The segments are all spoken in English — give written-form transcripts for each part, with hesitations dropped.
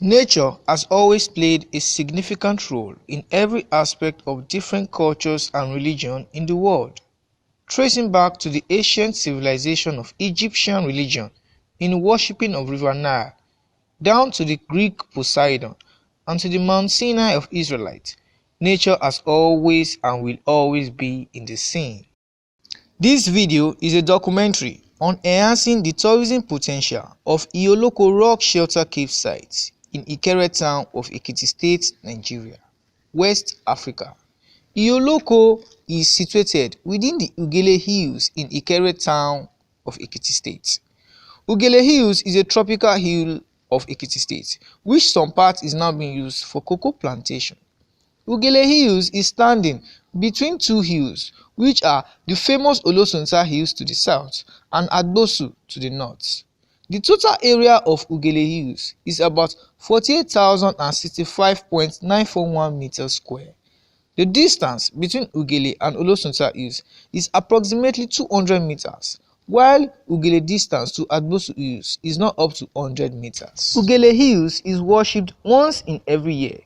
Nature has always played a significant role in every aspect of different cultures and religions in the world, tracing back to the ancient civilization of Egyptian religion in worshipping of River Nile, down to the Greek Poseidon, and to the Mount Sinai of Israelites. Nature has always and will always be in the scene. This video is a documentary on enhancing the tourism potential of Iho-Oloko rock shelter cave site in Ikere town of Ekiti State, Nigeria, West Africa. Iho-Oloko is situated within the Ugele Hills in Ikere town of Ekiti State. Ugele Hills is a tropical hill of Ekiti State, which some parts is now being used for cocoa plantation. Ugele Hills is standing between two hills, which are the famous Oluwatunla Hills to the south and Agbosu to the north. The total area of Ugele Hills is about 48,065.941 meters square. The distance between Ugele and Oluwatunla Hills is approximately 200 meters, while Ugele distance to Agbosu Hills is not up to 100 meters. Ugele Hills is worshipped once in every year,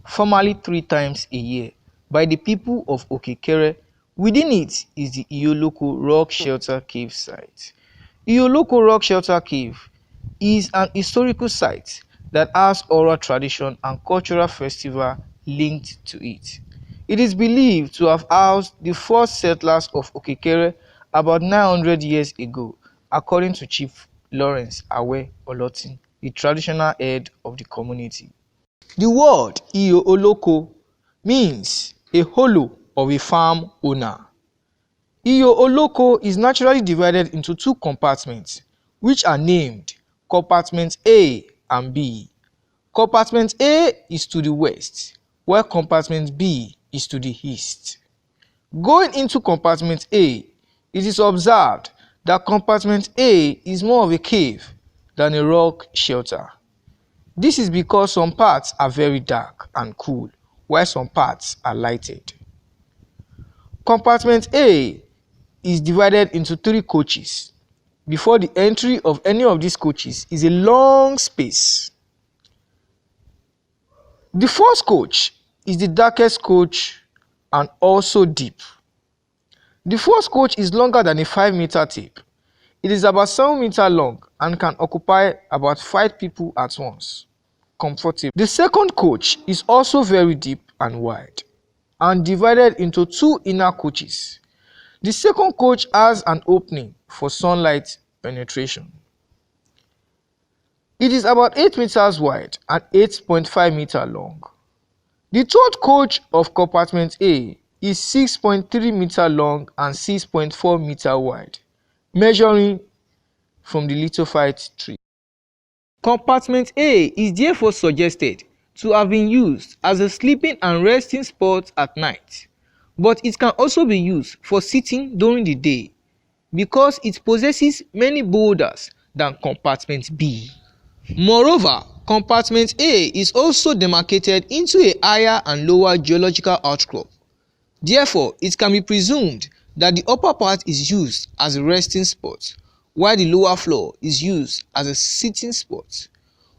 formally 3 times a year, by the people of Okekere. Within it is the Iho-Oloko rock shelter cave site. Iho-Oloko rock shelter cave is an historical site that has oral tradition and cultural festival linked to it. It is believed to have housed the first settlers of Okekere about 900 years ago, according to Chief Lawrence Awe-Olotin, the traditional head of the community. The word Iho-Oloko means a hollow of a farm owner. Iho-Oloko is naturally divided into 2 compartments, which are named Compartment A and B. Compartment A is to the west, while Compartment B is to the east. Going into Compartment A, it is observed that Compartment A is more of a cave than a rock shelter. This is because some parts are very dark and cool, while some parts are lighted. Compartment A is divided into 3 coaches. Before the entry of any of these coaches is a long space. The first coach is the darkest coach and also deep. The first coach is longer than a 5-meter tape. It is about 7 meters long and can occupy about 5 people at once, comfortably. The second coach is also very deep and wide and divided into 2 inner coaches. The second coach has an opening for sunlight penetration. It is about 8 meters wide and 8.5 meters long. The third coach of Compartment A is 6.3 meters long and 6.4 meters wide, measuring from the lithophyte tree. Compartment A is therefore suggested to have been used as a sleeping and resting spot at night, but it can also be used for sitting during the day because it possesses many boulders than Compartment B. Moreover, Compartment A is also demarcated into a higher and lower geological outcrop. Therefore, it can be presumed that the upper part is used as a resting spot, while the lower floor is used as a sitting spot,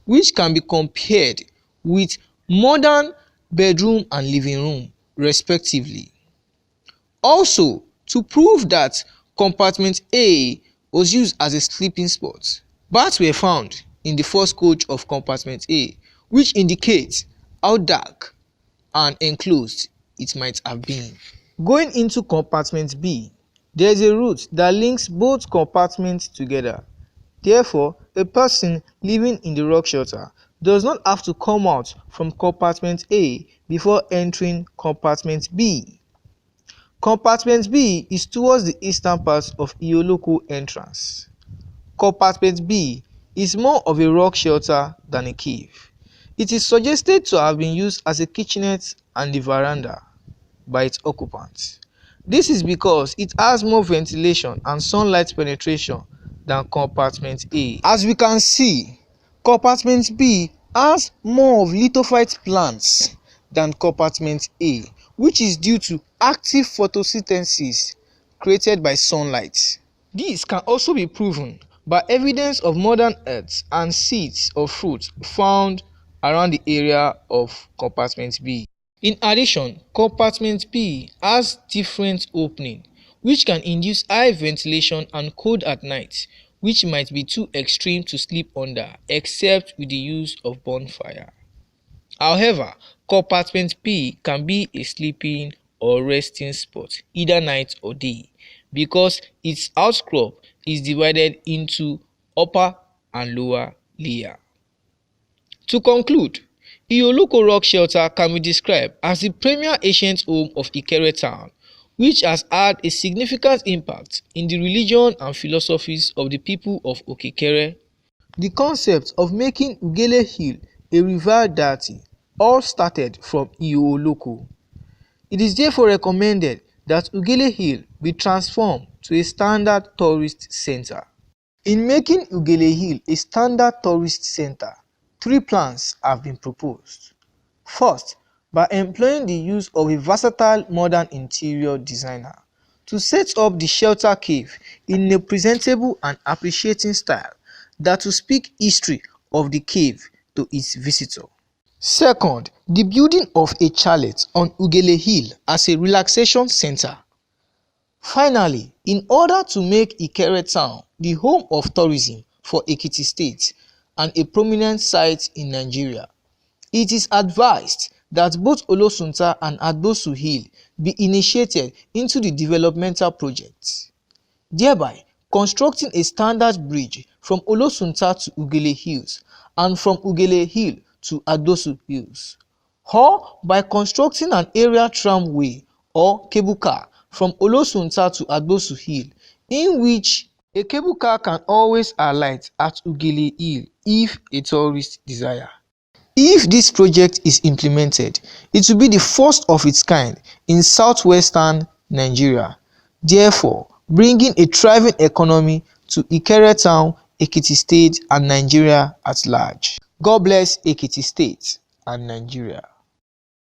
which can be compared with modern bedroom and living room, respectively. Also, to prove that Compartment A was used as a sleeping spot, bats were found in the first coach of Compartment A, which indicates how dark and enclosed it might have been. Going into Compartment B, there is a route that links both compartments together. Therefore, a person living in the rock shelter does not have to come out from Compartment A before entering Compartment B. Compartment B is towards the eastern part of Iho-Oloko entrance. Compartment B is more of a rock shelter than a cave. It is suggested to have been used as a kitchenette and the veranda by its occupants. This is because it has more ventilation and sunlight penetration than Compartment A. As we can see, Compartment B has more of lithophyte plants than Compartment A, which is due to active photosynthesis created by sunlight. This can also be proven by evidence of modern earths and seeds of fruits found around the area of compartment B. In addition, compartment B has different opening which can induce high ventilation and cold at night, which might be too extreme to sleep under except with the use of bonfire. However, compartment B can be a sleeping or resting spot either night or day because its outcrop is divided into upper and lower layer. To conclude, Iho-Oloko rock shelter can be described as the premier ancient home of Ikere town, which has had a significant impact in the religion and philosophies of the people of Okekere. The concept of making Ugele Hill a revered deity all started from Iho-Oloko. It is therefore recommended that Ugele Hill be transformed to a standard tourist center. In making Ugele Hill a standard tourist center, 3 plans have been proposed. First, by employing the use of a versatile modern interior designer to set up the shelter cave in a presentable and appreciating style that will speak history of the cave to its visitor. Second, the building of a chalet on Ugele Hill as a relaxation center. Finally, in order to make Ikere town the home of tourism for Ekiti State and a prominent site in Nigeria, it is advised that both Olosunta and Agbosu Hill be initiated into the developmental project, thereby constructing a standard bridge from Olosunta to Ugele Hills and from Ugele Hill to Agbosu Hills, or by constructing an aerial tramway or cable car from Olosunta to Agbosu Hill, in which a cable car can always alight at Ugele Hill if a tourist desire. If this project is implemented, it will be the first of its kind in southwestern Nigeria, therefore bringing a thriving economy to Ikere town, Ekiti State and Nigeria at large. God bless Ekiti State and Nigeria.